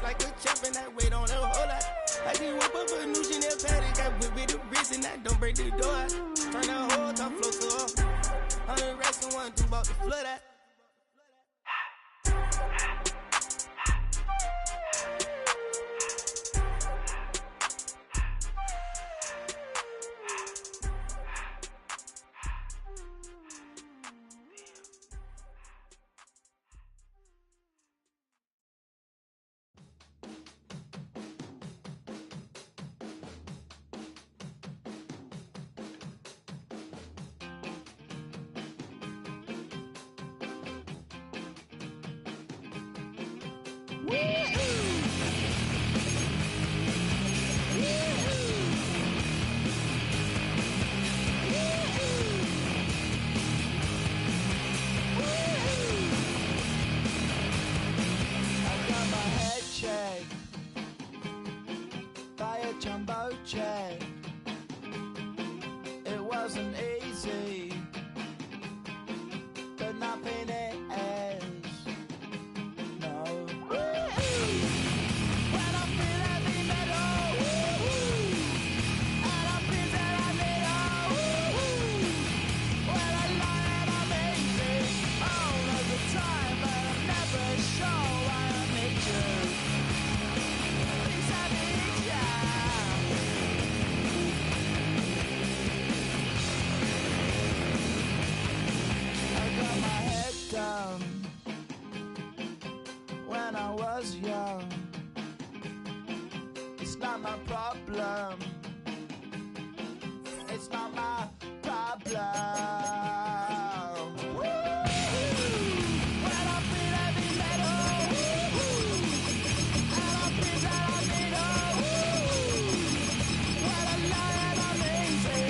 like a champ and I wait on a whole lot. I just whip up a new Chanel patty, got whip with the wrist and I don't break the door out. Turn the whole top floor to off. 100 racks and 1, 2 about to flood out. Jumbo jet. It wasn't easy, but nothing is. No. When I feel heavy metal, and I feel that I need when I lie and I'm easy all of the time, but I'm never sure why I need you. Things I need you. Down when I was young. It's not my problem. It's not my problem. When I feel heavy metal, and I feel that I need when I lie and I'm easy.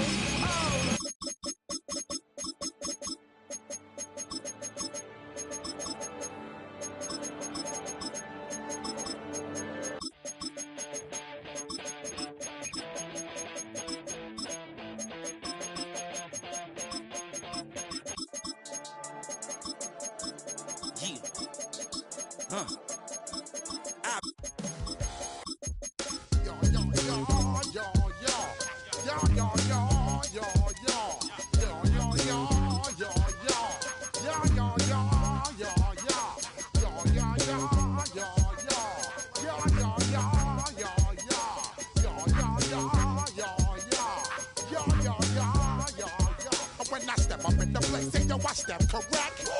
When I step up in the place, say yo, I step correct.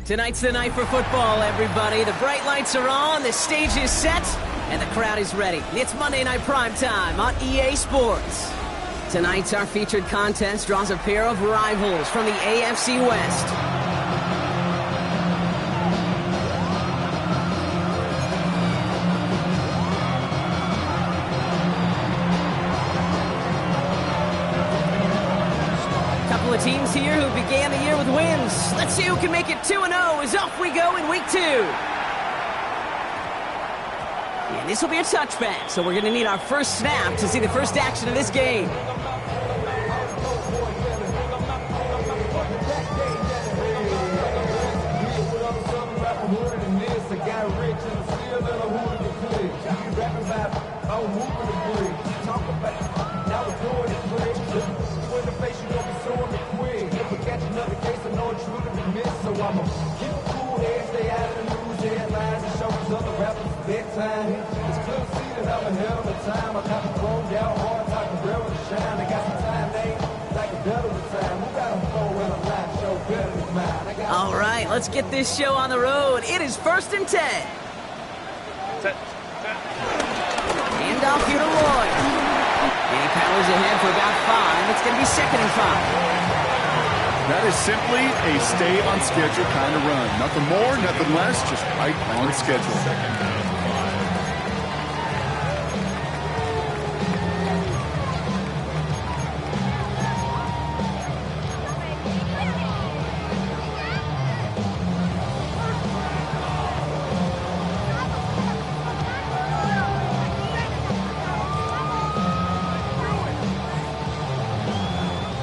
Tonight's the night for football, everybody. The bright lights are on, the stage is set, and the crowd is ready. It's Monday Night Prime Time on EA Sports. Tonight's our featured contest draws a pair of rivals from the AFC West. Teams here who began the year with wins. Let's see who can make it 2-0 as off we go in week 2. And this will be a touchback, so we're going to need our first snap to see the first action of this game. I'ma keep a cool head, stay out of the news headlines, and show these other rappers bedtime. It's clear to see that I'm ahead of the time. I got the thrown down hard, like a rail to shine. I got some time, they like a better of the time. Who got them flow in a live show better than mine? All right, let's get this show on the road. It is 1st and 10. Hand off here to Lloyd. And he powers ahead for about 5. It's going to be 2nd and 5. That is simply a stay-on-schedule kind of run. Nothing more, nothing less, just right on schedule.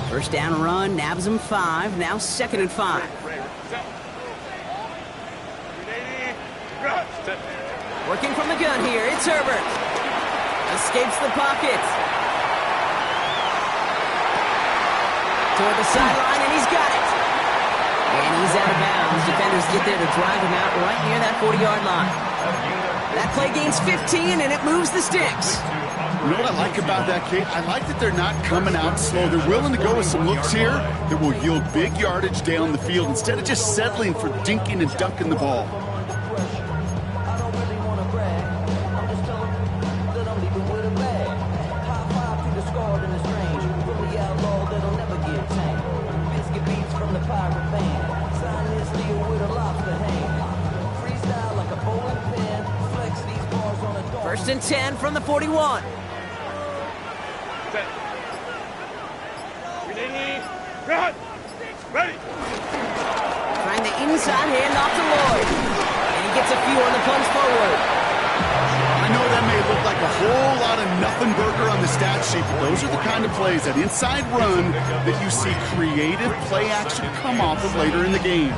First down run, nabs him 5, now 2nd and 5. Working from the gun here, it's Herbert. Escapes the pocket. Toward the sideline, and he's got it. And he's out of bounds. Defenders get there to drive him out right near that 40-yard line. That play gains 15, and it moves the sticks. You know what I like about that, Kate? I like that they're not coming out slow. They're willing to go with some looks here that will yield big yardage down the field instead of just settling for dinking and dunking the ball. First and 10 from the 41. Ready. Trying the inside handoff to Lloyd. And he gets a few on the punch forward. I know that may look like a whole lot of nothing burger on the stat sheet, but those are the kind of plays, that inside run, that you see creative play action come off of later in the game.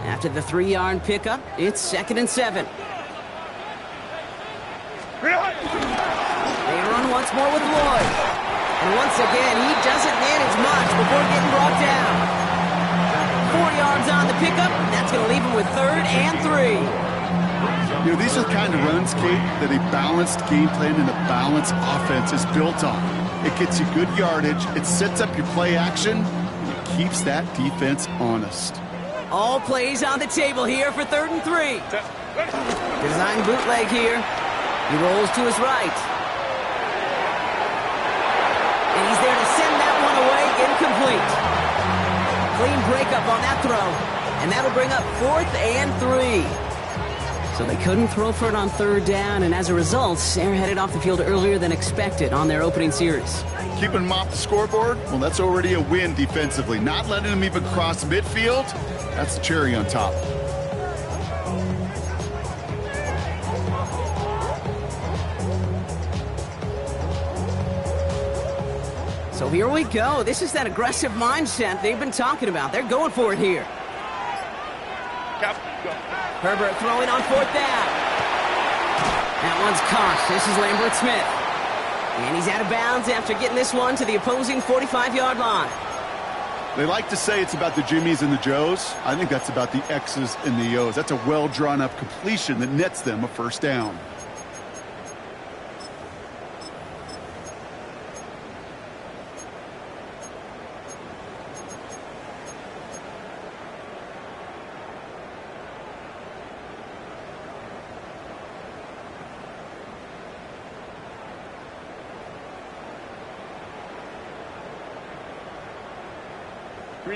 After the 3-yard pickup, it's 2nd and 7. They run once more with Lloyd. And once again, he doesn't manage much before getting brought down. 4 yards on the pickup, and that's going to leave him with 3rd and 3. You know, these are the kind of runs, Kate, that a balanced game plan and a balanced offense is built on. It gets you good yardage, it sets up your play action, and it keeps that defense honest. All plays on the table here for 3rd and 3. Design bootleg here. He rolls to his right. And he's there to send that one away, incomplete. Clean breakup on that throw. And that'll bring up 4th and 3. So they couldn't throw for it on 3rd down, and as a result, they're headed off the field earlier than expected on their opening series. Keeping them off the scoreboard? Well, that's already a win defensively. Not letting them even cross midfield, that's the cherry on top. So here we go. This is that aggressive mindset they've been talking about. They're going for it here. Herbert throwing on 4th down. That one's caught. This is Lambert Smith. And he's out of bounds after getting this one to the opposing 45-yard line. They like to say it's about the Jimmies and the Joes. I think that's about the X's and the O's. That's a well-drawn-up completion that nets them a 1st down.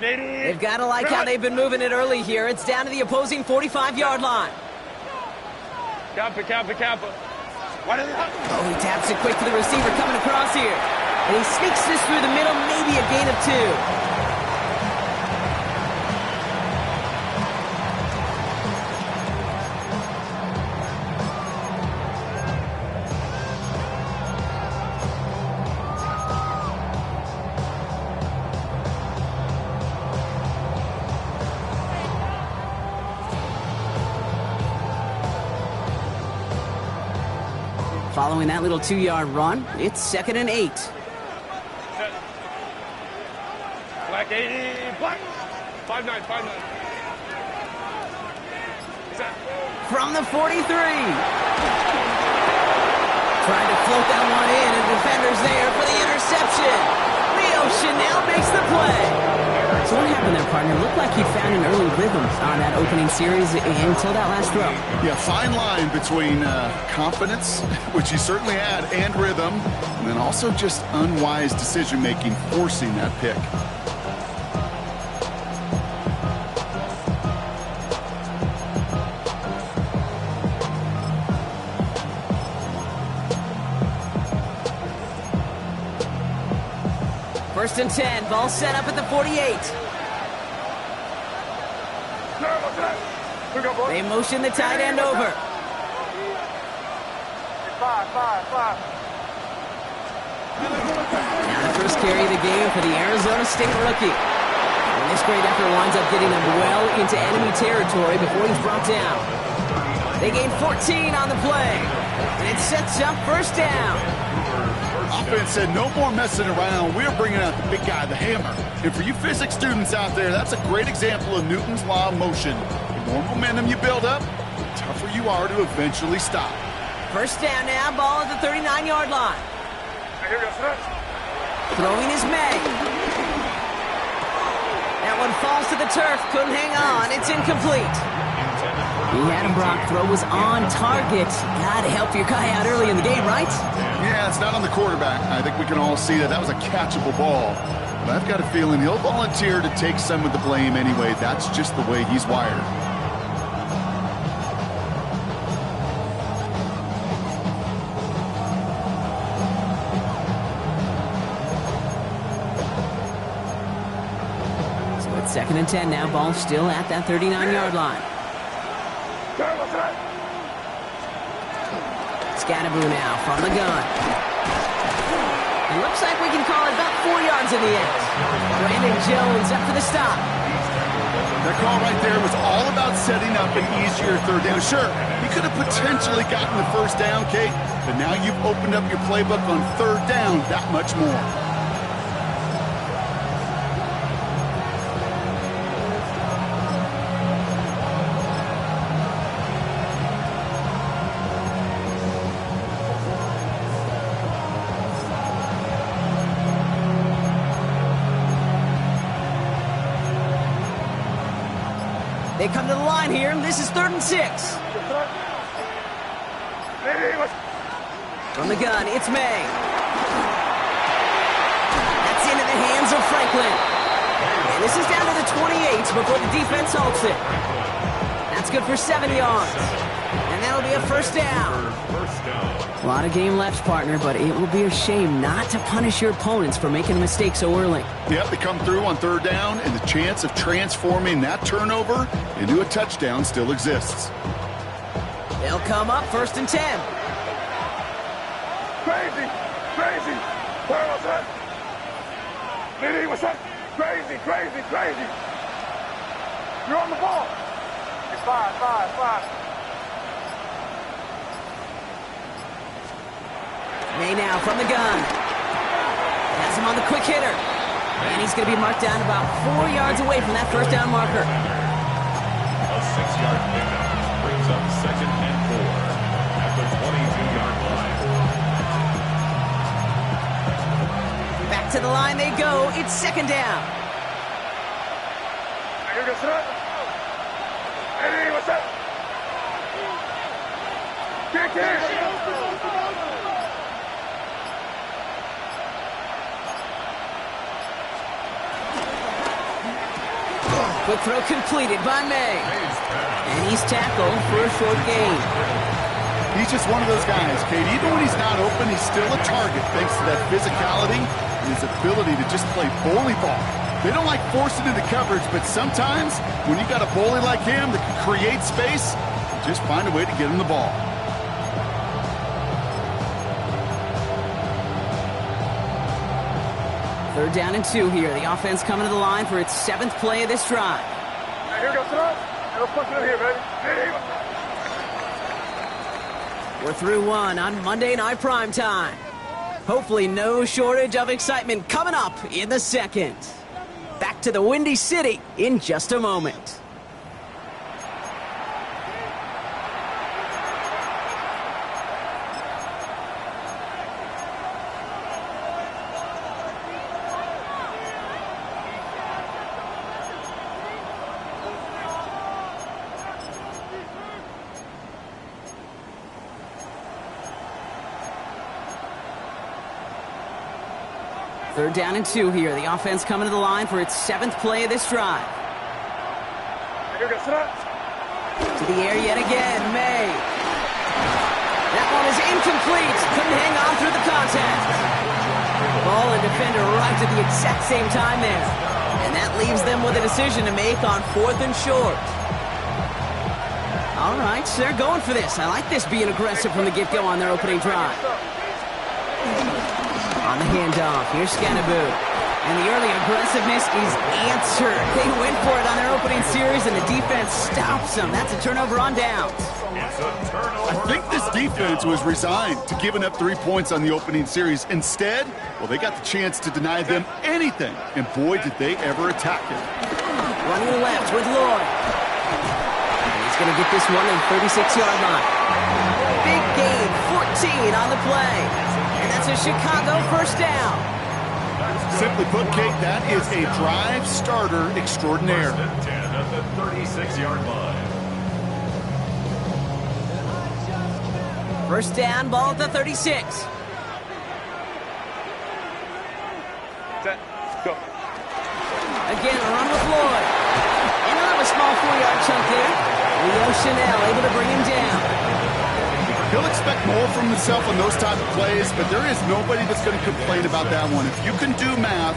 They've got to like how they've been moving it early here. It's down to the opposing 45-yard line. Kappa. Oh, he taps it quick to the receiver coming across here. And he sneaks this through the middle, maybe a gain of 2. Following that little 2-yard run, it's 2nd and 8. Black 80, black. 5'9". From the 43. Trying to float that one in, and defender's there for the interception. Leo Chanel makes the play. So what happened there, partner? Looked like he found an early rhythm on that opening series until that last throw. Yeah, fine line between confidence, which he certainly had, and rhythm, and then also just unwise decision-making, forcing that pick. First and 10, ball set up at the 48. They motion the tight end over. Now the first carry of the game for the Arizona State rookie. And this great effort winds up getting them well into enemy territory before he's brought down. They gain 14 on the play. And it sets up 1st down. Offense said no more messing around. We're bringing out the big guy, the hammer. And for you physics students out there, that's a great example of Newton's law of motion. The more momentum you build up, the tougher you are to eventually stop. 1st down now, ball at the 39-yard line. Throwing is May. That one falls to the turf, couldn't hang on, it's incomplete. He had him, Brock. Throw was on target. Gotta help your guy out early in the game, right? Yeah, it's not on the quarterback. I think we can all see that was a catchable ball. But I've got a feeling he'll volunteer to take some of the blame anyway. That's just the way he's wired. So it's 2nd and 10 now. Ball still at that 39-yard line. Scatterboo now from the gun. It looks like we can call it about 4 yards in the end. Brandon Jones up for the stop. That call right there was all about setting up an easier 3rd down. Sure, he could have potentially gotten the 1st down, Kate, but now you've opened up your playbook on 3rd down that much more. They come to the line here, and this is 3rd and 6. From the gun, it's May. That's into the hands of Franklin. And this is down to the 28 before the defense halts it. That's good for 7 yards. And that'll be a first down. A lot of game left, partner, but it will be a shame not to punish your opponents for making a mistake so early. Yep, they come through on 3rd down, and the chance of transforming that turnover into a touchdown still exists. They'll come up 1st and 10. Crazy! Crazy! Where was that? Liddy, what's that? Crazy, crazy, crazy! You're on the ball! It's 5. May now from the gun. Has him on the quick hitter. And he's going to be marked down about 4 yards away from that first down marker. A 6-yard pickup brings up 2nd and 4 at the 22-yard line. Back to the line they go. It's 2nd down. Here goes that. Eddie, what's that? Kick it! Quick throw completed by May. And he's tackled for a short gain. He's just one of those guys, Kate. Even when he's not open, he's still a target thanks to that physicality and his ability to just play bully ball. They don't like forcing into coverage, but sometimes when you got a bully like him that can create space, you just find a way to get him the ball. Third down and 2 here. The offense coming to the line for its 7th play of this drive. Here goes that. And let's push it in here, baby. We're through 1 on Monday Night Prime Time. Hopefully no shortage of excitement coming up in the 2nd. Back to the Windy City in just a moment. Third down and 2 here. The offense coming to the line for its 7th play of this drive. Here goes that. To the air yet again, May. That one is incomplete. Couldn't hang on through the contact. Ball and defender arrived at the exact same time there. And that leaves them with a decision to make on 4th and short. All right, so they're going for this. I like this being aggressive from the get-go on their opening drive. On the handoff, here's Scannaboo. And the early aggressiveness is answered. They went for it on their opening series, and the defense stops them. That's a turnover on downs. I think this defense was resigned to giving up 3 points on the opening series. Instead, well, they got the chance to deny them anything. And boy, did they ever attack it. Running left with Lloyd. And he's going to get this one in 36-yard line. Big gain, 14 on the play. And that's a Chicago first down. Simply put, Kate, that is a drive starter extraordinaire. 10 at the 36-yard line. First down, ball at the 36. Set. Go. Again, a run with Lloyd. And another small 4-yard chunk there. Leo Chanel able to bring him down. He'll expect more from himself on those type of plays, but there is nobody that's going to complain about that one. If you can do math,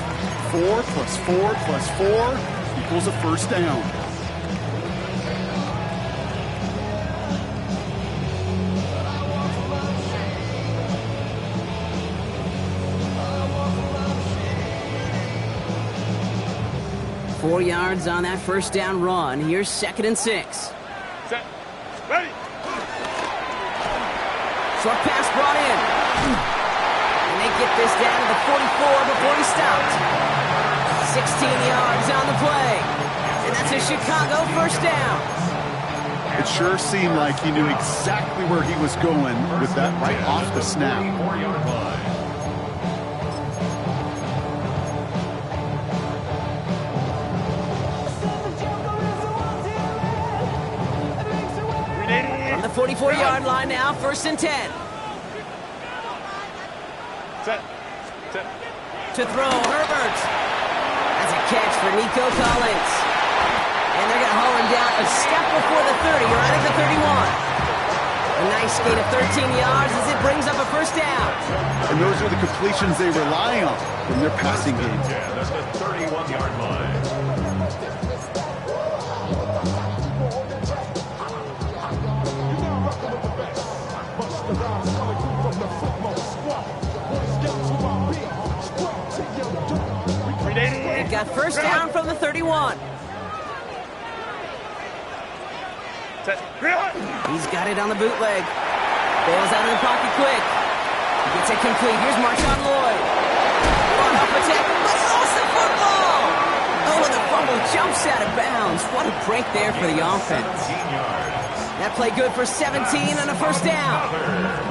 4 plus 4 plus 4 equals a first down. Four yards on that first down run. Here's 2nd and 6. Set. Ready. Short pass brought in. And they get this down to the 44 before he stopped. 16 yards on the play. And that's a Chicago first down. It sure seemed like he knew exactly where he was going with that right off the snap. 4-yard line. the 44-yard line now, 1st and 10. Set. To throw, Herbert. That's a catch for Nico Collins. And they're going to haul him down a step before the 30, right at the 31. A nice gain of 13 yards as it brings up a 1st down. And those are the completions they rely on in their passing game. Yeah, that's the 31-yard line. They've got 1st down from the 31. He's got it on the bootleg. Bails out of the pocket quick. He gets it complete. Here's Marshawn Lloyd. One up attack, but he lost the football. Oh, and the fumble jumps out of bounds. What a break there for the offense. That play good for 17 and a 1st down.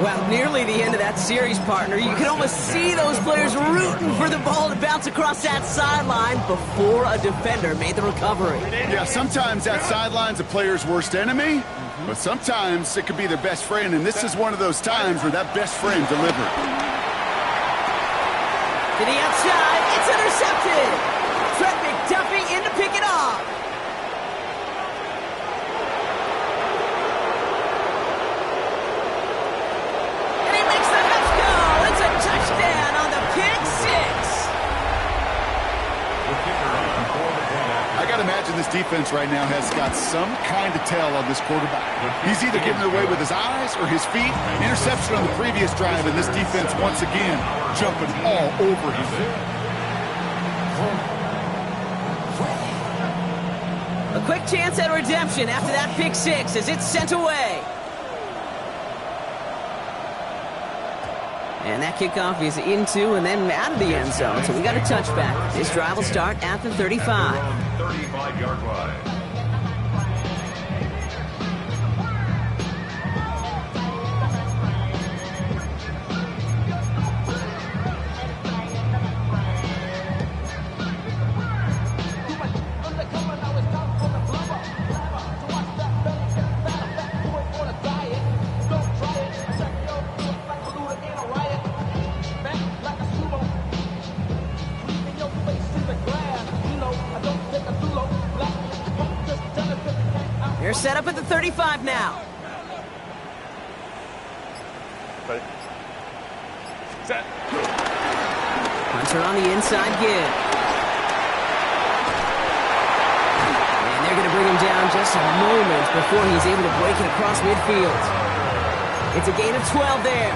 Well, nearly the end of that series, partner. You can almost see those players rooting for the ball to bounce across that sideline before a defender made the recovery. Yeah, sometimes that sideline's a player's worst enemy, but sometimes it could be their best friend, and this is one of those times where that best friend delivered. To the outside, it's intercepted. Trent McDuffie in to pick it off. Touchdown on the pick 6. I got to imagine this defense right now has got some kind of tell on this quarterback. He's either getting away with his eyes or his feet. Interception on the previous drive, and this defense once again jumping all over him. A quick chance at redemption after that pick 6 as it's sent away. And that kickoff is into and then out of the end zone. So we got a touchback. This drive will start at the 35. 35-yard line. They're set up at the 35 now. Set. Hunter on the inside give. And they're going to bring him down just a moment before he's able to break it across midfield. It's a gain of 12 there.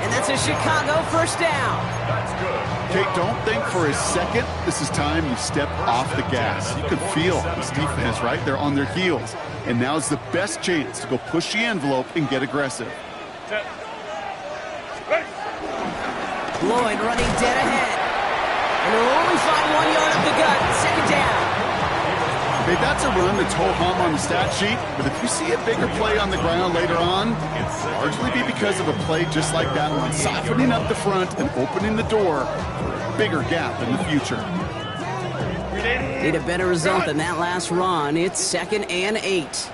And that's a Chicago 1st down. That's good. Jake, don't think for a second this is time you step off the gas. You can feel this defense, right? They're on their heels. And now's the best chance to go push the envelope and get aggressive. Lloyd running dead ahead. And they'll only find 1 yard up the gut. 2nd down. Hey, that's a run that's ho-hum on the stat sheet, but if you see a bigger play on the ground later on, it'll largely be because of a play just like that one, softening up the front and opening the door for a bigger gap in the future. Need a better result than that last run. It's 2nd and 8. Let's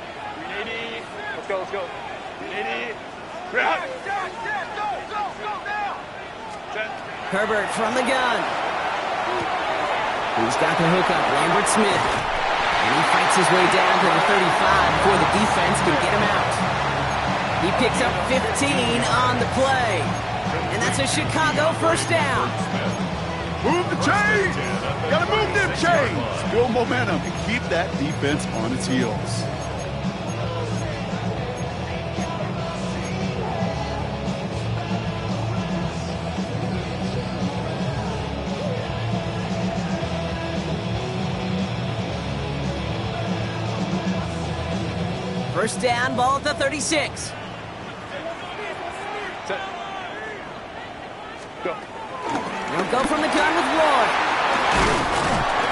go, let's go. Herbert from the gun. He's got the hook up, Lambert Smith. And he fights his way down to the 35 before the defense can get him out. He picks up 15 on the play. And that's a Chicago 1st down. Move the chains! Gotta move them chains! Build momentum and keep that defense on its heels. First down, ball at the 36. They'll go from the gun with Lloyd.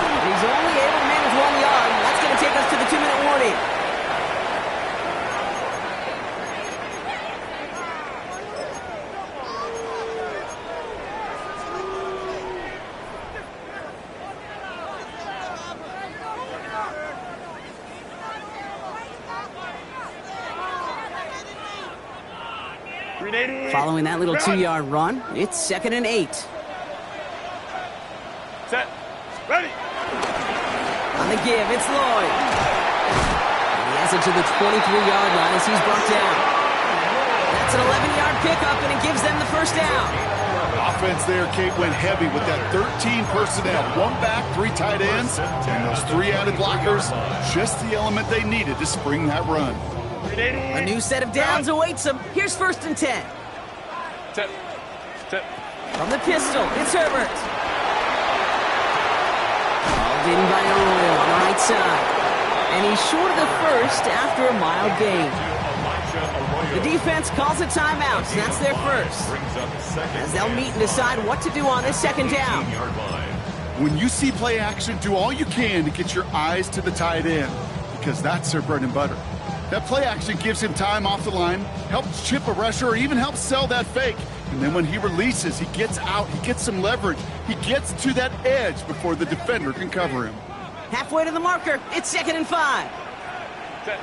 And he's only able to manage 1 yard. That's going to take us to the 2-minute warning. Following that little 2-yard run, it's 2nd and 8. Set. Ready. On the give, it's Lloyd. And he has it to the 23-yard line as he's brought down. That's an 11-yard pickup, and it gives them the first down. Offense there, Kate, went heavy with that 13 personnel. 1 back, 3 tight ends, and those 3 added blockers. Just the element they needed to spring that run. A new set of downs awaits them. Here's 1st and 10. Set. Set. From the pistol, it's Herbert. Called in by Arroyo on the right side. And he's short of the first after a mild gain. The defense calls a timeout, so that's their first. As they'll meet and decide what to do on this 2nd down. When you see play action, do all you can to get your eyes to the tight end, because that's their bread and butter. That play action gives him time off the line, helps chip a rusher, or even helps sell that fake. And then when he releases, he gets out, he gets some leverage. He gets to that edge before the defender can cover him. Halfway to the marker, it's 2nd and 5. Set.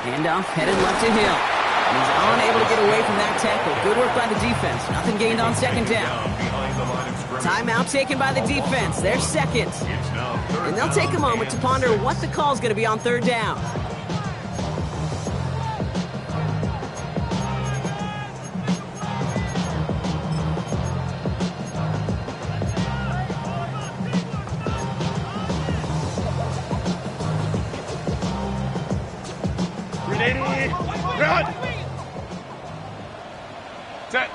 Handoff headed left to Hill. And he's unable to get away from that tackle. Good work by the defense. Nothing gained on 2nd down. Timeout taken by the defense. They're 2nd. And they'll take a moment to ponder what the call's going to be on 3rd down. Run. Set.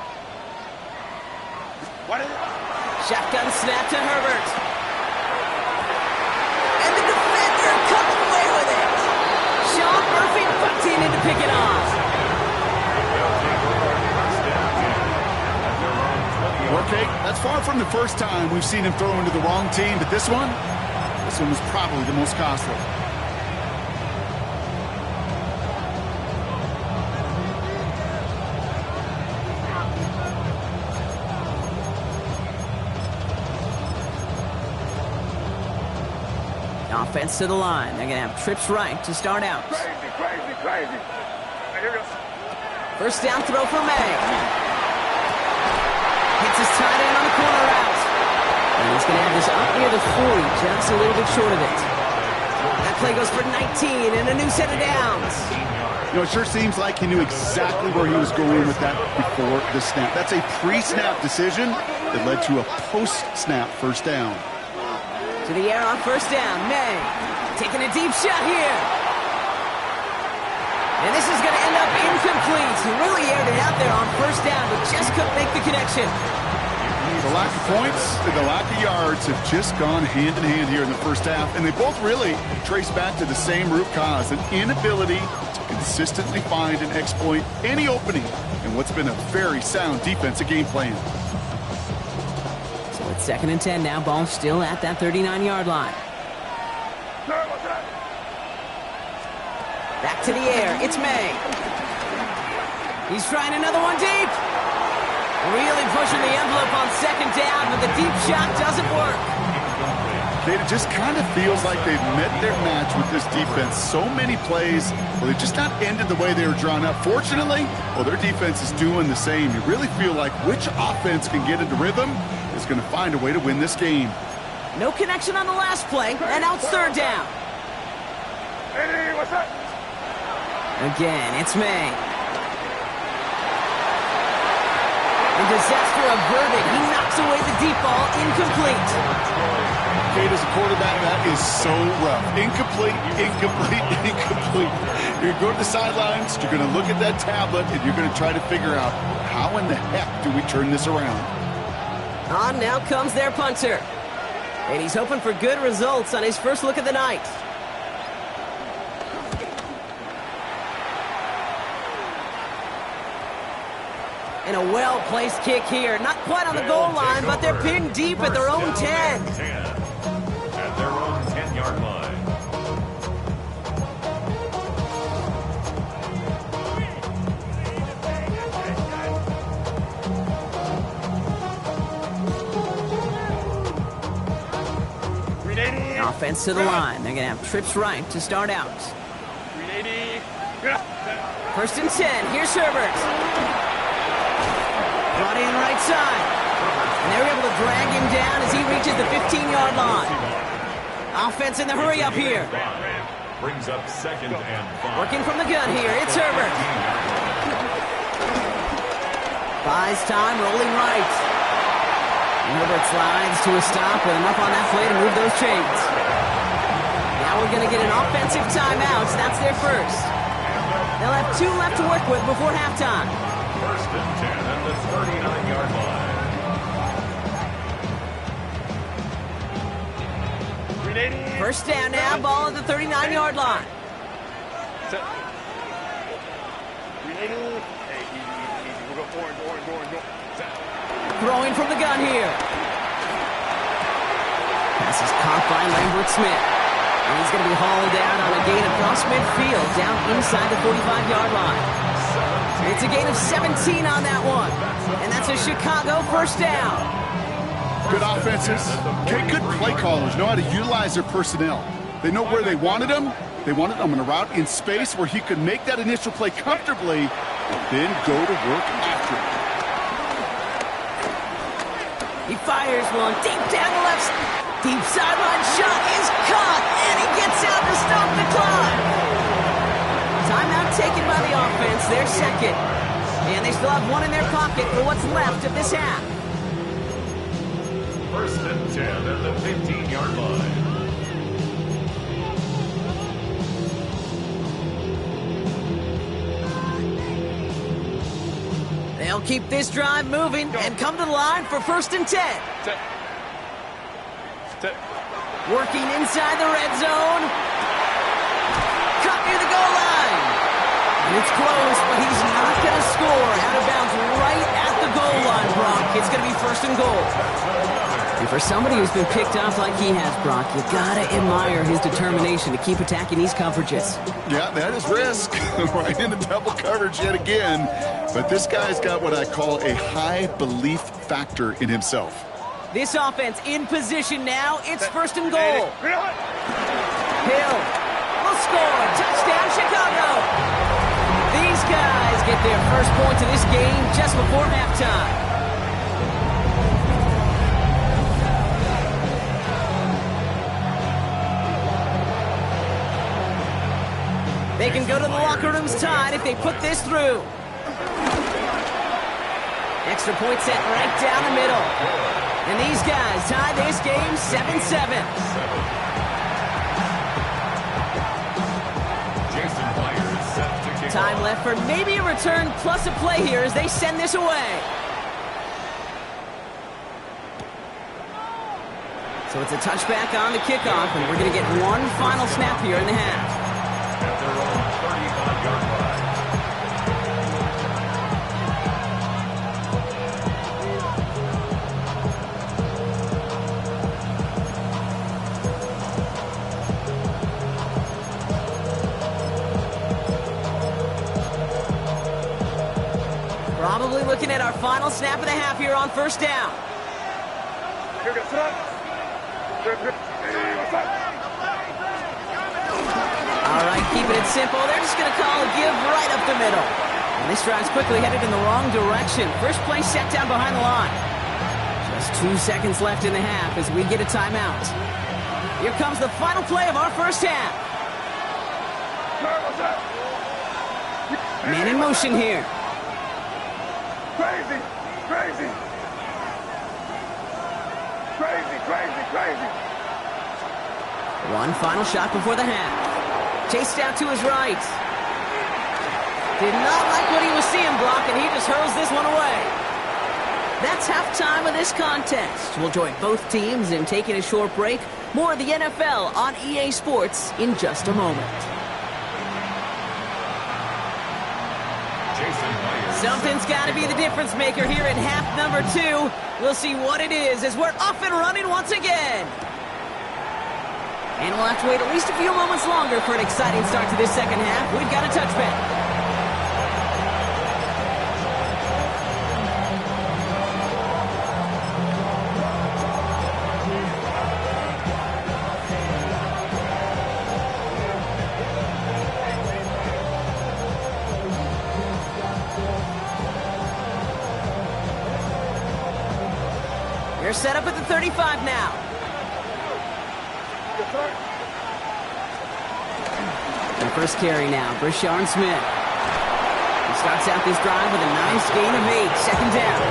What is it? Shotgun snap to Herbert. And the defender comes away with it. Sean Murphy bucked in to pick it off. Okay, that's far from the first time we've seen him throw into the wrong team, but this one was probably the most costly. Offense to the line. They're going to have trips right to start out. Crazy. Now, here goes. First down throw for May. Hits his tight end on the corner route. And he's going to have this up near the 40, just a little bit short of it. That play goes for 19 and a new set of downs. You know, it sure seems like he knew exactly where he was going with that before the snap. That's a pre-snap decision that led to a post-snap first down. To the air on first down. May taking a deep shot here. And this is going to end up incomplete. He really aired it out there on first down, but just couldn't make the connection. The lack of points and the lack of yards have just gone hand in hand here in the first half, and they both really trace back to the same root cause, an inability to consistently find and exploit any opening in what's been a very sound defensive game plan. So it's 2nd and 10 now. Ball still at that 39-yard line. Back to the air. It's May. He's trying another one deep. Really pushing the envelope on 2nd down, but the deep shot doesn't work. It just kind of feels like they've met their match with this defense. So many plays, well, they've just not ended the way they were drawn up. Fortunately, well, their defense is doing the same. You really feel like which offense can get into rhythm is going to find a way to win this game. No connection on the last play, and now it's 3rd down. Hey, what's up? Again, it's May. And disaster averted. He knocks away the deep ball, incomplete. Kate, as a quarterback, that is so rough. Incomplete. You're going to go to the sidelines, you're going to look at that tablet, and you're going to try to figure out how in the heck do we turn this around. On now comes their punter. And he's hoping for good results on his first look of the night. And a well-placed kick here. Not quite on the goal line, but they're pinned deep at their own 10. At their own 10-yard line. Offense to the line. They're going to have trips right to start out. First and 10. Here's Herbert. Brought in right side. And they're able to drag him down as he reaches the 15-yard line. Offense in the hurry up here. Brings up 2nd and 5. Working from the gun here. It's Herbert. Buys time, rolling right. And Herbert slides to a stop with enough on that play to move those chains. Now we're going to get an offensive timeout. That's their first. They'll have 2 left to work with before halftime. First and 10 at the 39-yard line. First down now, ball at the 39-yard line. Throwing from the gun here. Pass is caught by Lambert Smith. And he's going to be hauled out on a gain across midfield, down inside the 45-yard line. It's a gain of 17 on that one. And that's a Chicago first down. Good offenses. Okay, good play callers know how to utilize their personnel. They know where they wanted him. They wanted him on a route in space where he could make that initial play comfortably and then go to work after it. He fires one deep down the left. Deep sideline shot is caught, and he gets out to stop the clock. Timeout taken by the offense, their second. And they still have one in their pocket for what's left of this half. First and 10 at the 15-yard line. They'll keep this drive moving and come to the line for first and 10. Working inside the red zone. Cut near the goal line. And it's close, but he's not going to score. Out of bounds right at the goal line, Brock. It's going to be first and goal. And for somebody who's been picked up like he has, Brock, you got to admire his determination to keep attacking these coverages. Yeah, that is risk. Right into double coverage yet again. But this guy's got what I call a high belief factor in himself. This offense in position now. It's first and goal. Hill will score. Touchdown, Chicago. These guys get their first points of this game just before halftime. They can go to the locker rooms tied if they put this through. Extra point set right down the middle. And these guys tie this game 7-7. Time left for maybe a return plus a play here as they send this away. So it's a touchback on the kickoff, and we're going to get one final snap here in the half. At their own 35-yard line. Probably looking at our final snap of the half here on first down. All right, keeping it simple. They're just going to call a give right up the middle. And this drive's quickly headed in the wrong direction. First play set down behind the line. Just 2 seconds left in the half as we get a timeout. Here comes the final play of our first half. Man in motion here. Crazy, crazy. Crazy, crazy, crazy. One final shot before the half. Chased out to his right. Did not like what he was seeing, Brock, and he just hurls this one away. That's halftime of this contest. We'll join both teams in taking a short break. More of the NFL on EA Sports in just a moment. Something's got to be the difference maker here in half number 2. We'll see what it is as we're off and running once again. And we'll have to wait at least a few moments longer for an exciting start to this second half. We've got a touchback. set up at the 35 now. Yes, sir. And first carry now, Brashard Smith. He starts out this drive with a nice gain of 8, second down.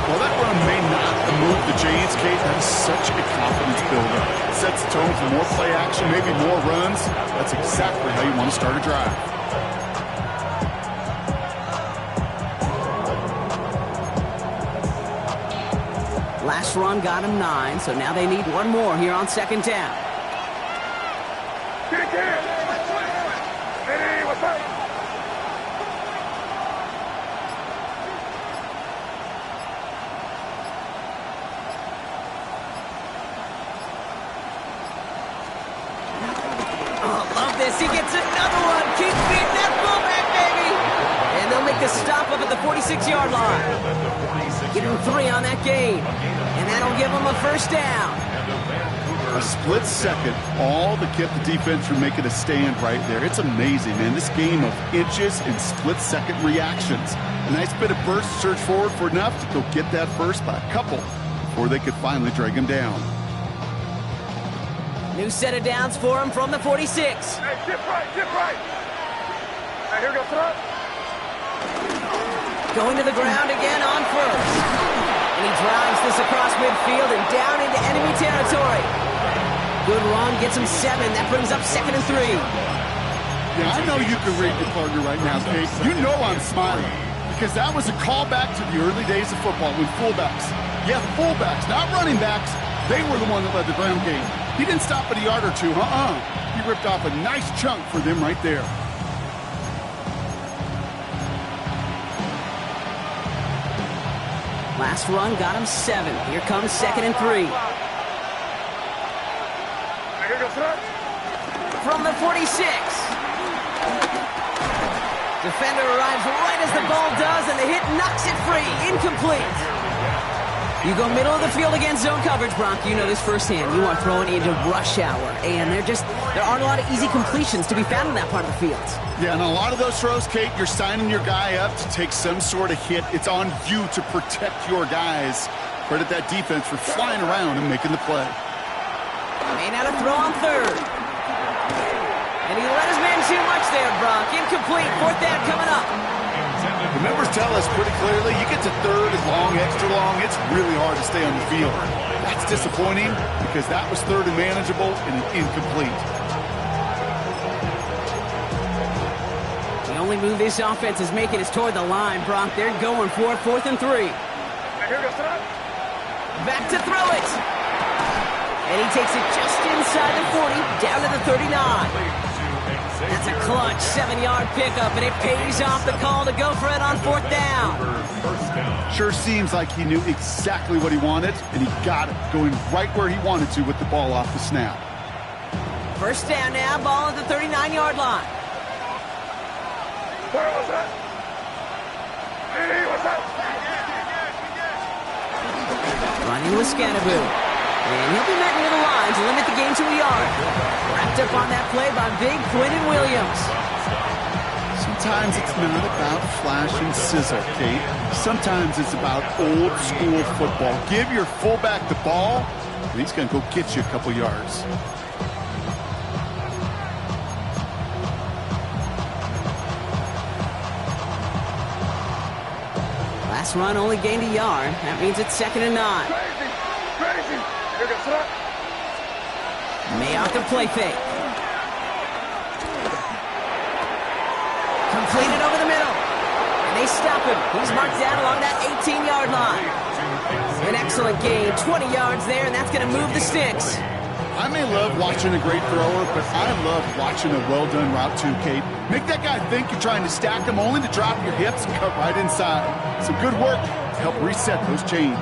Well, that run may not move the chains, Kate. That is such a confidence builder. It sets the tone for more play action, maybe more runs. That's exactly how you want to start a drive. Last run got him 9, so now they need one more here on second down. Get it. Hey, what's up? Love this. He gets another one. Keep beating that fullback, baby. And they'll make the stop up at the 46-yard line. Give him 3 on that gain. And that'll give him a first down. A split second, all to keep the defense from making a stand right there. It's amazing, man. This game of inches and split-second reactions. A nice bit of burst, surge forward for enough to go get that first by a couple before they could finally drag him down. New set of downs for him from the 46. Hey, get right, get right. Hey, here we go, son. Going to the ground again on first. And he drives this across midfield and down into enemy territory. Good run, gets him 7. That brings up 2nd and 3. Yeah, I know you can read your partner right now, Kate. You know I'm smiling because that was a callback to the early days of football when fullbacks, fullbacks, not running backs, they were the one that led the ground game. He didn't stop at a yard or two, He ripped off a nice chunk for them right there. Last run got him 7. Here comes 2nd and 3. Hey, here we go, son. From the 46. Defender arrives right as the ball does, and the hit knocks it free. Incomplete. You go middle of the field against zone coverage, Bronk. You know this firsthand. You are throwing into rush hour, and there aren't a lot of easy completions to be found in that part of the field. Yeah, and a lot of those throws, Kate, you're signing your guy up to take some sort of hit. It's on you to protect your guys. Credit that defense for flying around and making the play. Made out a throw on 3rd. And he let his man too much there, Bronk. Incomplete. 4th down coming up. The members tell us pretty clearly, you get to 3rd as long, extra long, it's really hard to stay on the field. That's disappointing because that was 3rd and manageable and an incomplete. The only move this offense is making is toward the line, Bronk. They're going for 4th and 3. Hey, here we go, son. Back to throw it. And he takes it just inside the 40, down to the 39. That's a clutch 7-yard pickup, and it pays off the call to go for it on 4th down. Sure seems like he knew exactly what he wanted, and he got it, going right where he wanted to with the ball off the snap. First down now, ball at the 39-yard line. Where was that? Hey, what's that? Running with Scannaboo. And he'll be met near the line to limit the gain to a yard. Wrapped up on that play by big Quinton Williams. Sometimes it's not about flash and sizzle, Kate. Sometimes it's about old school football. Give your fullback the ball, and he's going to go get you a couple yards. Last run only gained a yard. That means it's 2nd and 9. Crazy. Here we go, son. May out the play fake. Completed over the middle. And they stop him. He's marked down along that 18-yard line. An excellent gain. 20 yards there, and that's going to move the sticks. I may love watching a great thrower, but I love watching a well-done route too, Kate. Make that guy think you're trying to stack him only to drop your hips and cut right inside. Some good work to help reset those chains.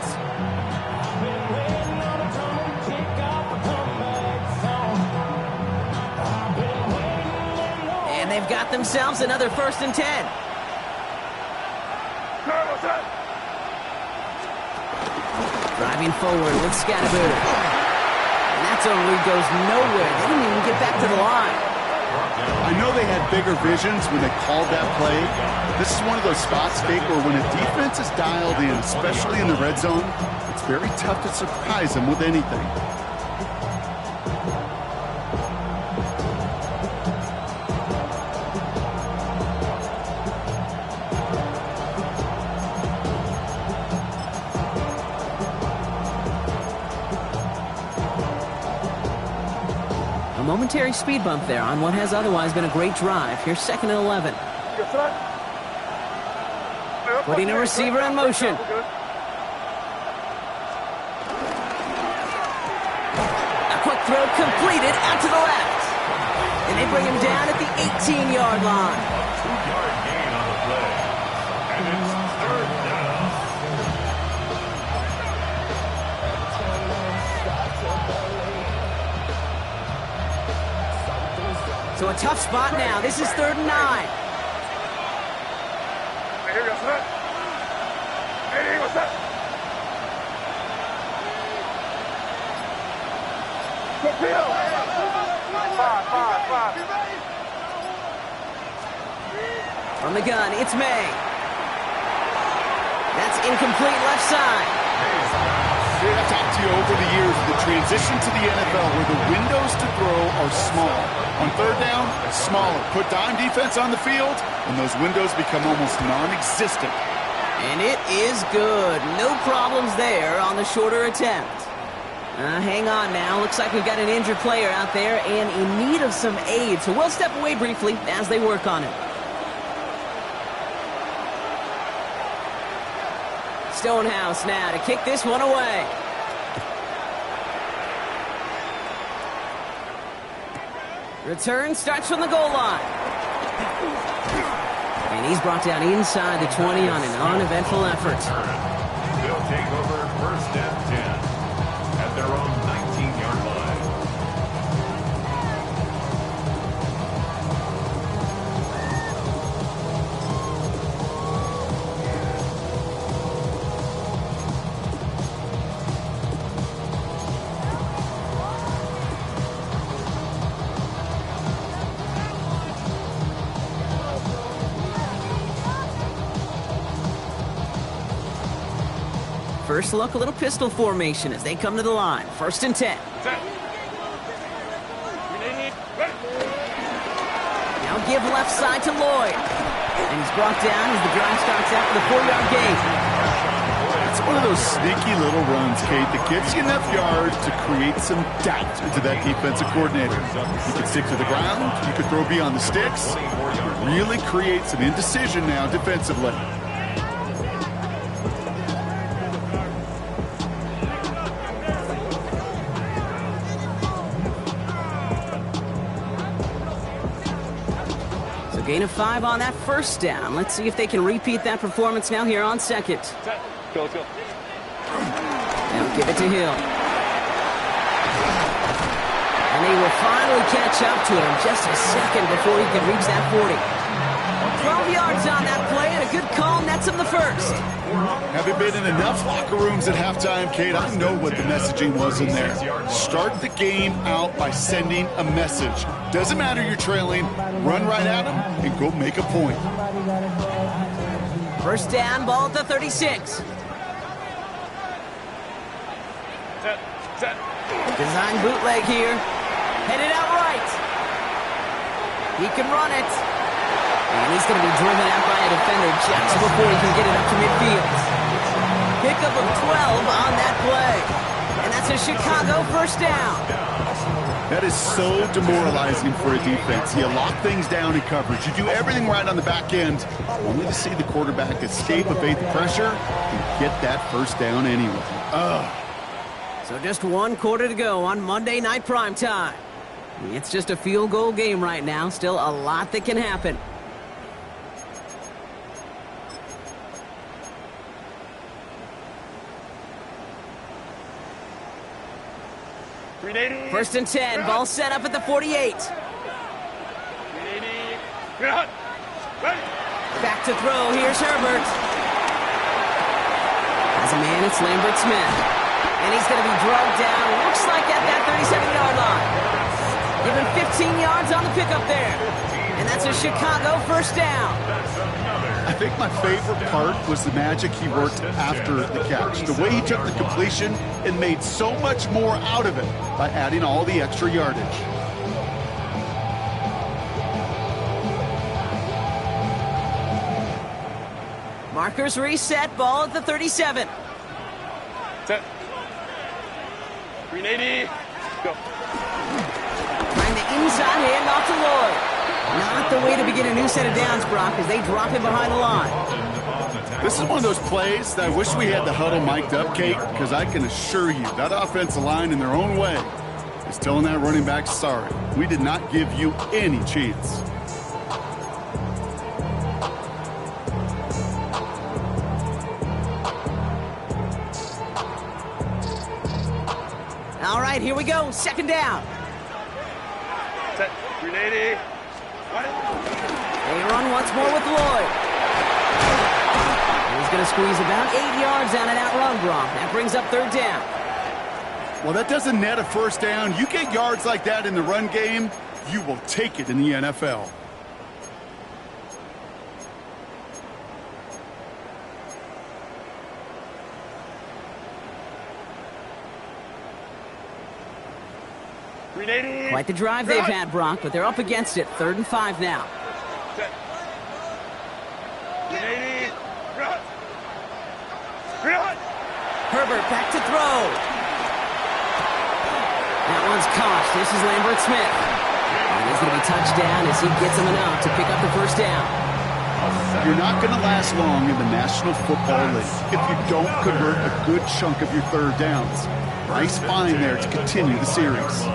And they've got themselves another 1st and 10. What's that? Driving forward with Scannaboo. And that's a read goes nowhere. They didn't even get back to the line. I know they had bigger visions when they called that play. This is one of those spots, Kate, where when a defense is dialed in, especially in the red zone, it's very tough to surprise them with anything. A momentary speed bump there on what has otherwise been a great drive. Here's 2nd and 11. Putting a receiver in motion. A quick throw completed out to the left. And they bring him down at the 18-yard line. 2-yard gain on the play. And it's 3rd down. So a tough spot now. This is 3rd and 9. Here we go, set. Hey, what's up? Good deal. 5. From the gun, it's May. That's incomplete left side. Dude, I've talked to you over the years, the transition to the NFL where the windows to throw are small. On 3rd down, smaller. Put dime defense on the field, and those windows become almost non-existent. And it is good. No problems there on the shorter attempt. Hang on now. Looks like we've got an injured player out there and in need of some aid. So we'll step away briefly as they work on it. Stonehouse now to kick this one away. Return starts from the goal line. And he's brought down inside the 20 on an uneventful effort. They'll take over 1st and 10 at their own 19-yard line. First look, a little pistol formation as they come to the line. 1st and 10. Now give left side to Lloyd. And he's brought down as the drive starts out for the 4-yard gain. It's one of those sneaky little runs, Kate, that gets you enough yards to create some doubt into that defensive coordinator. You can stick to the ground, you can throw beyond the sticks, really create some indecision now defensively. Gain of 5 on that 1st down. Let's see if they can repeat that performance now here on 2nd. Go. Now give it to Hill. And they will finally catch up to him just a second before he can reach that 40. 12 yards on that play and a good call nets him the 1st. Having been in enough locker rooms at halftime, Kate, I know what the messaging was in there. Start the game out by sending a message. Doesn't matter you're trailing, run right at them and go make a point. 1st down, ball at the 36. Design bootleg here. Headed out right. He can run it. And he's going to be driven out by a defender just before he can get it up to midfield. Pickup of 12 on that play. And that's a Chicago 1st down. That is so demoralizing for a defense. You lock things down in coverage. You do everything right on the back end, only to see the quarterback escape, evade the pressure, and get that 1st down anyway. So just 1 quarter to go on Monday Night Primetime. It's just a field goal game right now. Still a lot that can happen. First and 10, ball set up at the 48. Back to throw, here's Herbert. As a man, it's Lambert Smith. And he's going to be drugged down, looks like at that 37-yard line. Given 15 yards. yards on the pickup there. And that's a Chicago first down. I think my favorite part was the magic he worked after the catch. The way he took the completion and made so much more out of it by adding all the extra yardage. Markers reset, ball at the 37. Set. 380. Go. Trying the inside handoff to Lloyd. Not the way to begin a new set of downs, Brock, as they drop him behind the line. This is one of those plays that I wish we had the huddle mic'd up, Kate, because I can assure you that offensive line in their own way is telling that running back, sorry, we did not give you any chance. All right, here we go. Second down. Set. 380. They run once more with Lloyd. He's going to squeeze about 8 yards on an outrun, Brock. That brings up third down. Well, that doesn't net a first down. You get yards like that in the run game, you will take it in the NFL. Quite the drive they've had, Brock, but they're up against it. 3rd and 5 now. Set. 380. Herbert back to throw. That one's caught. This is Lambert Smith. And he's going to be touchdown as he gets him enough to pick up the first down. You're not going to last long in the National Football League if you don't convert a good chunk of your third downs. Nice find there to continue the series.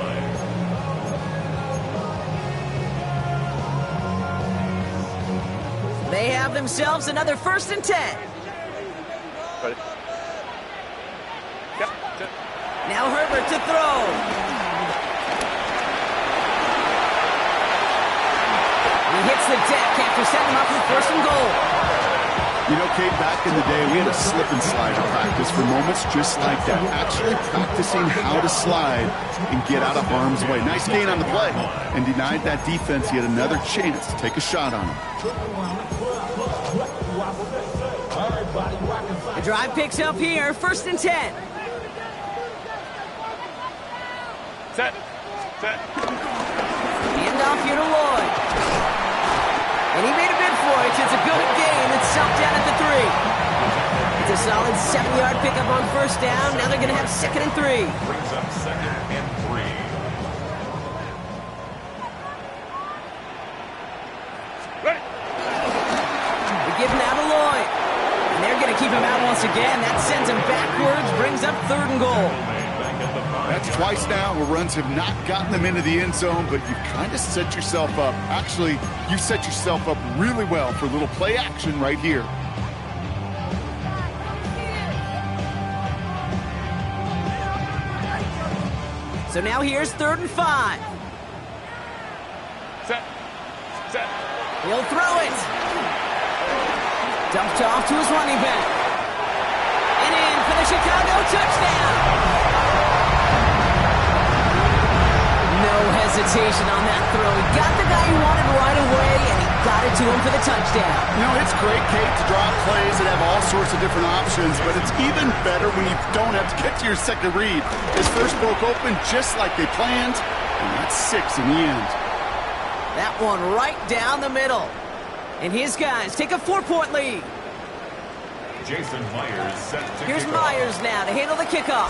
They have themselves another 1st and 10. Ready. Yep. Set. Now Herbert to throw. He hits the deck after setting him up with 1st and goal. You know, Kate, back in the day, we had a slip and slide practice for moments just like that. Actually practicing how to slide and get out of harm's way. Nice gain on the play and denied that defense yet another chance to take a shot on him. The drive picks up here, 1st and 10. Set. Set. Hand off here to Lloyd. And he made a bid for it. It's a good gain. It's stopped down at the 3. It's a solid 7-yard pickup on 1st down. Now they're going to have 2nd and 3. Brings up 2nd and 3. Ready. They give now to Lloyd. And they're going to keep him out once again. That sends him backwards, brings up 3rd and goal. That's twice now where runs have not gotten them into the end zone, but you've kind of set yourself up. Actually, you set yourself up really well for a little play action right here. So now here's 3rd and 5. Set. Set. He'll throw it. Dumped off to his running back. And in for the Chicago touchdown. No hesitation on that throw. He got the guy he wanted right away, and he got it to him for the touchdown. You know, it's great, Kate, to draw plays that have all sorts of different options, but it's even better when you don't have to get to your second read. His first broke open just like they planned, and that's 6 in the end. That one right down the middle. And his guys take a 4-point lead. Jason Myers set to Here's kick off. Myers now to handle the kickoff.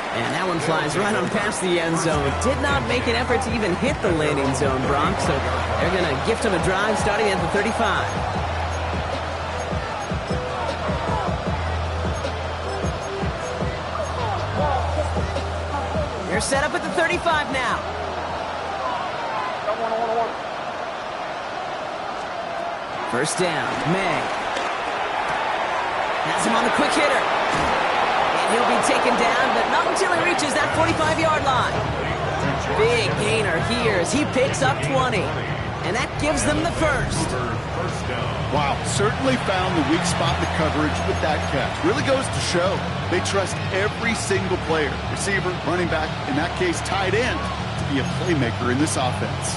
And that one flies right on past the end zone. Did not make an effort to even hit the landing zone, Bronx. So they're going to gift him a drive starting at the 35. They're set up at the 35 now. First down, May. Has him on the quick hitter. And he'll be taken down, but not until he reaches that 45-yard line. Big gainer here as he picks up 20. and that gives them the first. First down. Wow, certainly found the weak spot in the coverage with that catch. Really goes to show they trust every single player, receiver, running back, in that case tight end, to be a playmaker in this offense.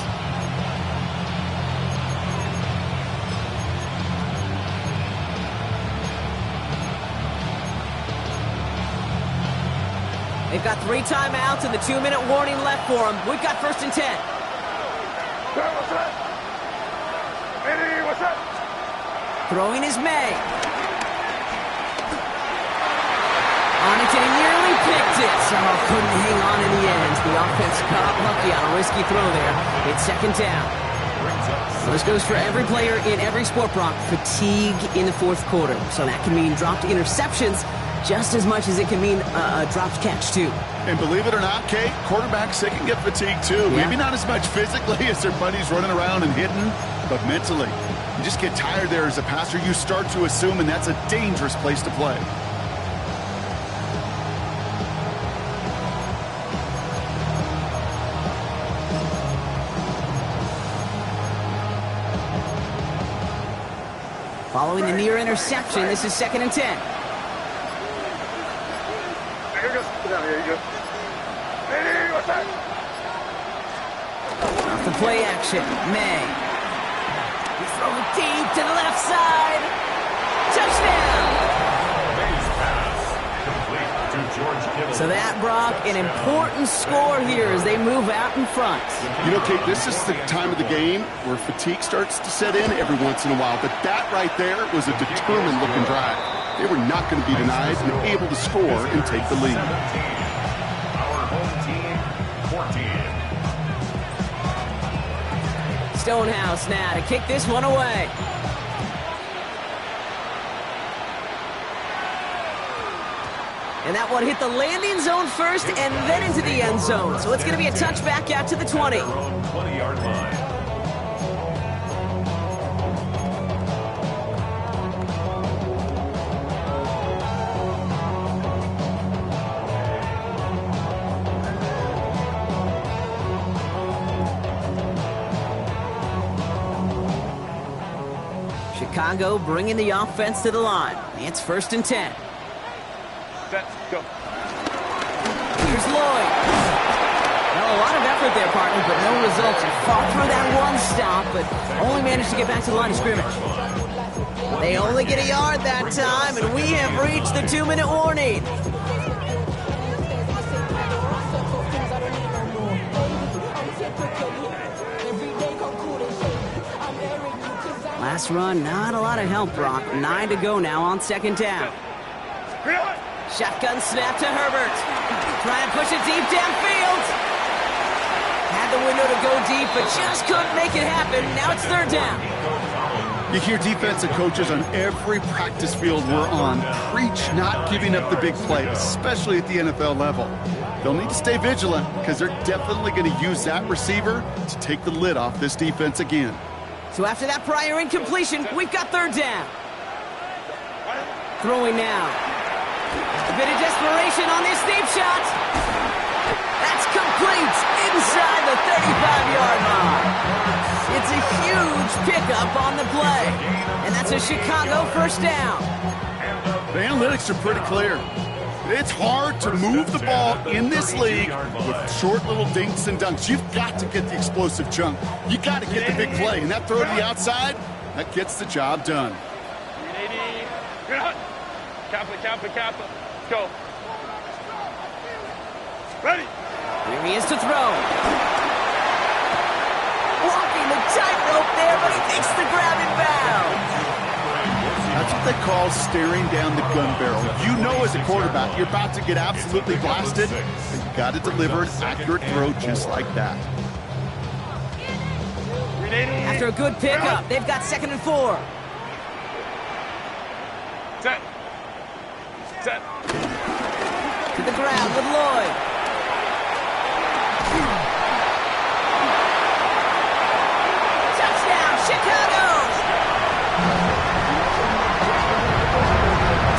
They've got 3 timeouts and the 2-minute warning left for them. We've got 1st and 10. What's that? Eddie, what's that? Throwing is May. On it, and he nearly picked it. So couldn't hang on in the end. The offense got lucky on a risky throw there. It's 2nd down. This goes for every player in every sport, Brock. Fatigue in the 4th quarter. So that can mean dropped interceptions just as much as it can mean a dropped catch, too. And believe it or not, Kate, quarterbacks, they can get fatigued, too. Yeah. Maybe not as much physically as their buddies running around and hitting, but mentally. You just get tired there as a passer. You start to assume, and that's a dangerous place to play. Following the near interception, this is 2nd and 10. Here you go. Get down here, you go. Eddie, what's that? Off the play action, May. He's throwing deep to the left side. Touchdown! May's pass. Complete to George Kittle. So that, Brock, an important score here as they move out in front. You know, Kate, this is the time of the game where fatigue starts to set in every once in a while, but that right there was a determined-looking drive. They were not going to be denied and able to score and take the lead. 17. Our home team, 14. Stonehouse now to kick this one away. And that one hit the landing zone first and then into the end zone. So it's going to be a touchback out to the 20. Their own 20-yard line. Chicago bringing the offense to the line. It's 1st and 10. Set, go. Here's Lloyd. Well, a lot of effort there, partner, but no results. He fought through that one stop, but only managed to get back to the line of scrimmage. They only get a yard that time, and we have reached the 2-minute warning. Last run, not a lot of help, Brock. 9 to go now on 2nd down. Shotgun snap to Herbert. Trying to push it deep downfield. Had the window to go deep, but just couldn't make it happen. Now it's 3rd down. You hear defensive coaches on every practice field we're on preach not giving up the big play, especially at the NFL level. They'll need to stay vigilant because they're definitely going to use that receiver to take the lid off this defense again. So after that prior incompletion, we've got 3rd down. Throwing now. A bit of desperation on this deep shot. That's complete inside the 35-yard line. It's a huge pickup on the play. And that's a Chicago 1st down. The analytics are pretty clear. It's hard to move the ball in this league with short little dinks and dunks. You've got to get the explosive chunk. You got to get the big play. And that throw to the outside, that gets the job done. Kappa. Go. Ready. Here he is to throw. Walking the tightrope there, but he makes the grab in bounds. That's what they call staring down the gun barrel. You know as a quarterback, you're about to get absolutely blasted, and you got to deliver an accurate throw just like that. After a good pickup, they've got 2nd and 4. Set. To the ground with Lloyd. Touchdown, Chicago!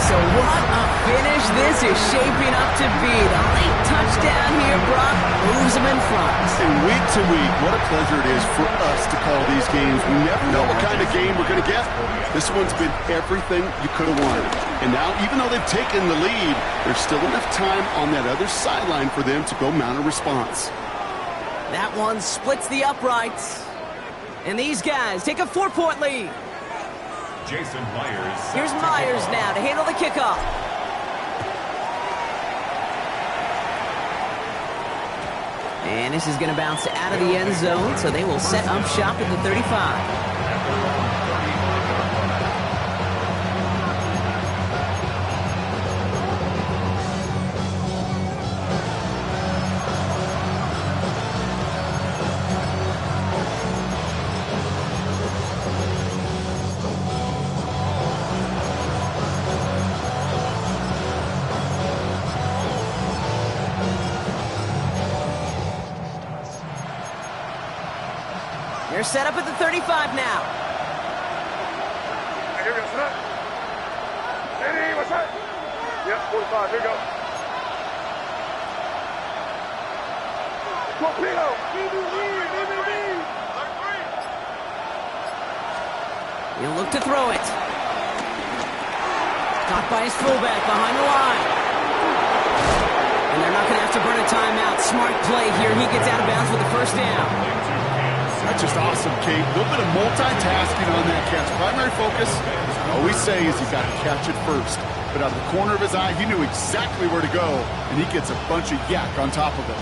So what a finish this is shaping up to be. The late touchdown here, Brock, moves them in front. And week to week, what a pleasure it is for us to call these games. We never know what kind of game we're going to get. This one's been everything you could have wanted. And now, even though they've taken the lead, there's still enough time on that other sideline for them to go mount a response. That one splits the uprights. And these guys take a 4-point lead. Jason Myers. Here's Myers now to handle the kickoff. And this is going to bounce out of the end zone, so they will set up shop at the 35. They're set up at the 35 now. Hey, here we go, son. Eddie, what's that? Yep, 45, here we go. Torpedo! He'll look to throw it. Caught by his fullback behind the line. And they're not going to have to burn a timeout. Smart play here. He gets out of bounds with the first down. That's just awesome, Kate. A little bit of multitasking on that catch. Primary focus, as I always say, is you got to catch it first. But out of the corner of his eye, he knew exactly where to go, and he gets a bunch of yak on top of it.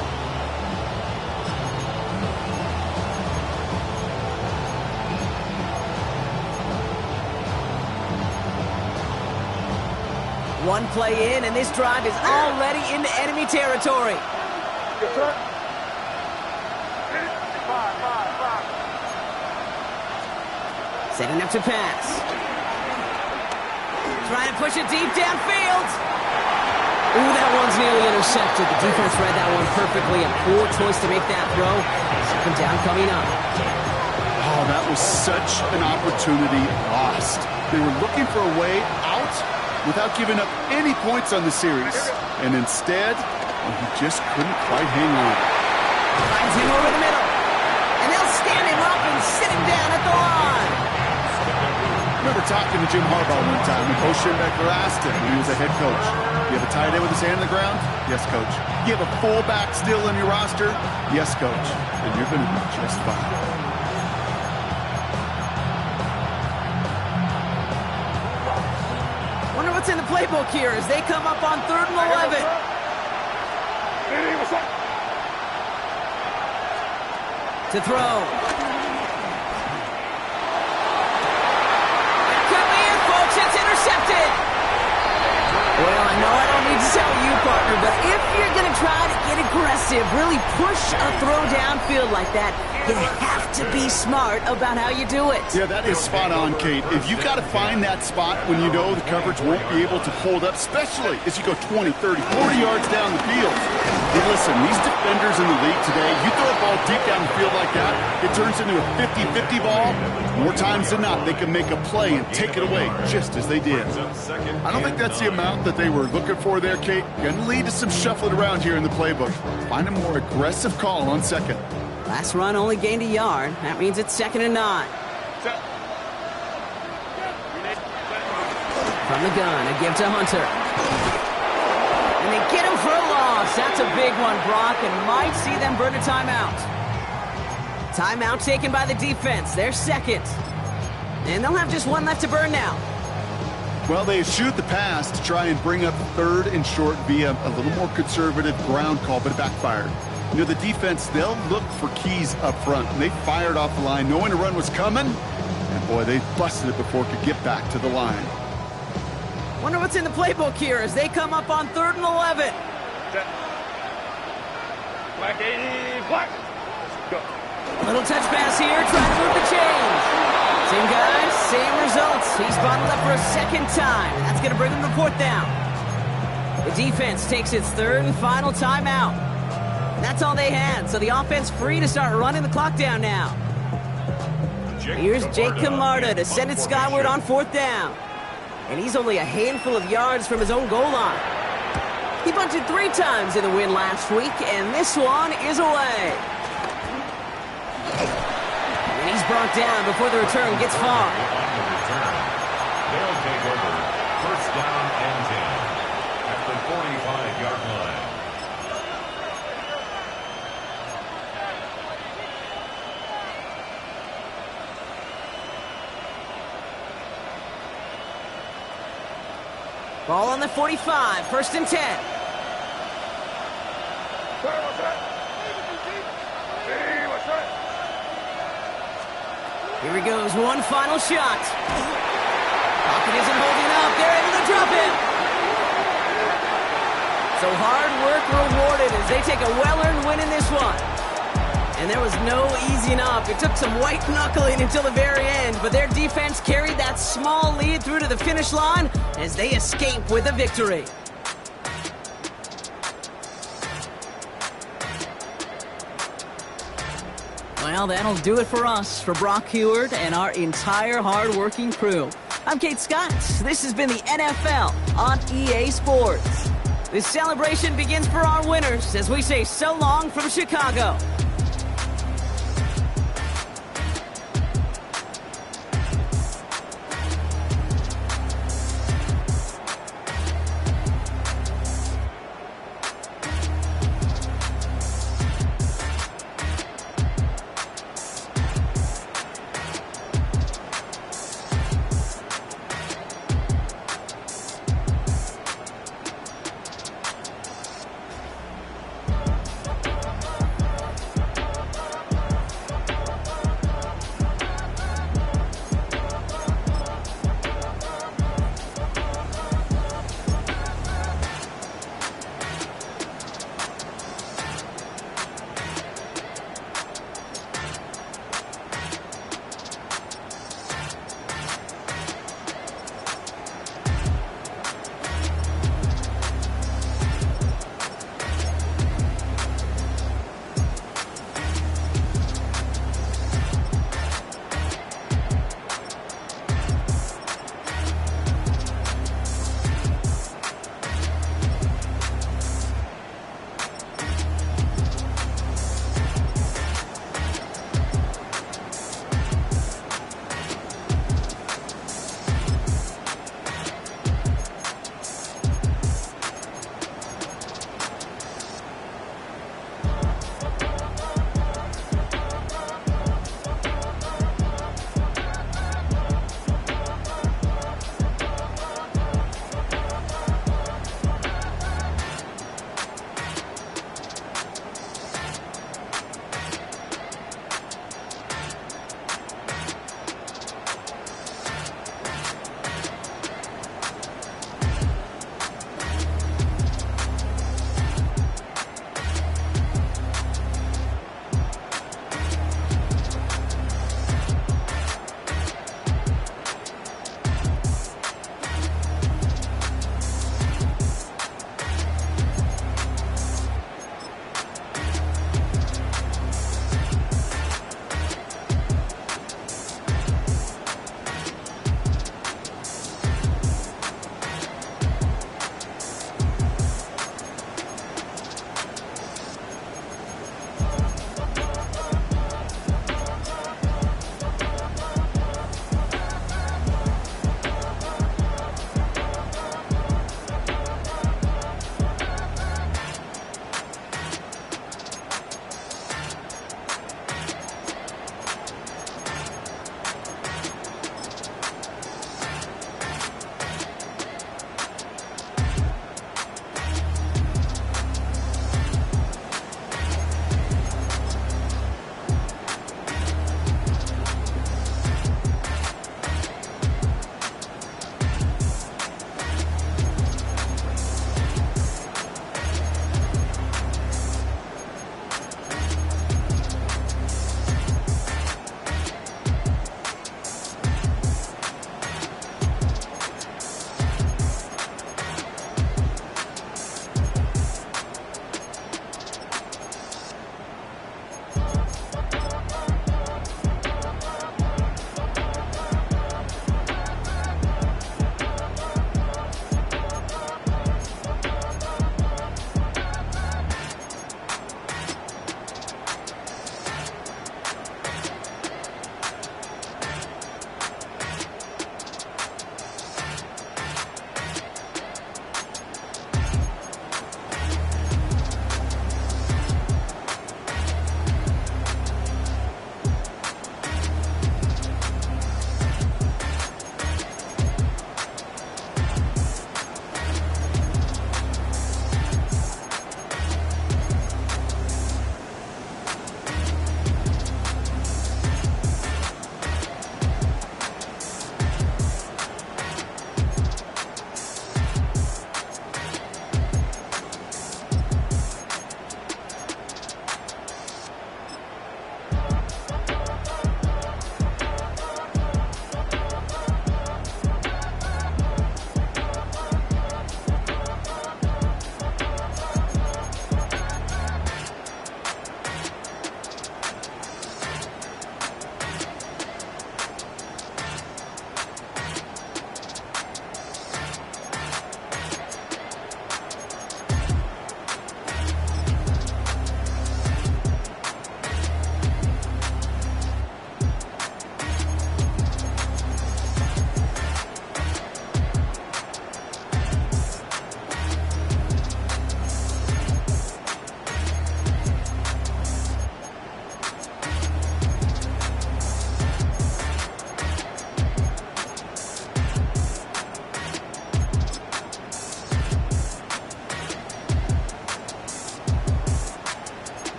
One play in, and this drive is already into enemy territory. Yes, sir. Setting up to pass. Trying to push it deep downfield. Ooh, that one's nearly intercepted. The defense read that one perfectly. A poor choice to make that throw. Second down coming up. Oh, that was such an opportunity lost. They were looking for a way out without giving up any points on the series. And instead, he just couldn't quite hang on. Finds him over the middle. And they'll stand him up and sit him down at the line. I remember talking to Jim Harbaugh one time when Coach Schembecker asked him when he was a head coach, you have a tight end with his hand on the ground? Yes, coach. You have a fullback still in your roster? Yes, coach. And you're going to be just fine. Wonder what's in the playbook here as they come up on 3rd and 11. Eddie, what's that? To throw. It's intercepted. Well, I know I don't need to tell you, partner, but if you're going to try to get aggressive, really push a throw downfield like that, you have to be smart about how you do it. Yeah, that is spot on, Kate. If you've got to find that spot when you know the coverage won't be able to hold up, especially as you go 20, 30, 40 yards down the field. Hey, listen, these defenders in the league today, you throw a ball deep down the field like that, it turns into a 50-50 ball. More times than not, they can make a play and take it away, just as they did. I don't think that's the amount that they were looking for there, Kate. Going to lead to some shuffling around here in the playbook. Find a more aggressive call on second. Last run only gained a yard. That means it's 2nd and 9. From the gun, a give to Hunter. And they get him for a loss. That's a big one, Brock, and might see them burn a timeout. Timeout taken by the defense. They're second. And they'll have just one left to burn now. Well, they shoot the pass to try and bring up 3rd and short via a little more conservative ground call, but it backfired. You know, the defense, they'll look for keys up front. And they fired off the line knowing a run was coming. And boy, they busted it before it could get back to the line. Wonder what's in the playbook here as they come up on 3rd and 11. Black 80, black. Go. Little touch pass here, trying to move the chains. Same guys, same results. He's bottled up for a second time. That's going to bring him to 4th down. The defense takes its 3rd and final timeout. That's all they had, so the offense free to start running the clock down now. Here's Jake Camarda to send it skyward on 4th down. and he's only a handful of yards from his own goal line. He bunted 3 times in the win last week, and this one is away. And he's brought down before the return gets far. On the return, they'll take over. First down and 10 at the 45-yard line. Ball on the 45, first and 10. Here he goes, one final shot. Pocket isn't holding up, they're able to drop it. So hard work rewarded as they take a well-earned win in this one. And there was no easing up. It took some white knuckling until the very end, but their defense carried that small lead through to the finish line as they escape with a victory. Well, that'll do it for us, for Brock Heward and our entire hard-working crew. I'm Kate Scott. This has been the NFL on EA Sports. This celebration begins for our winners as we say so long from Chicago.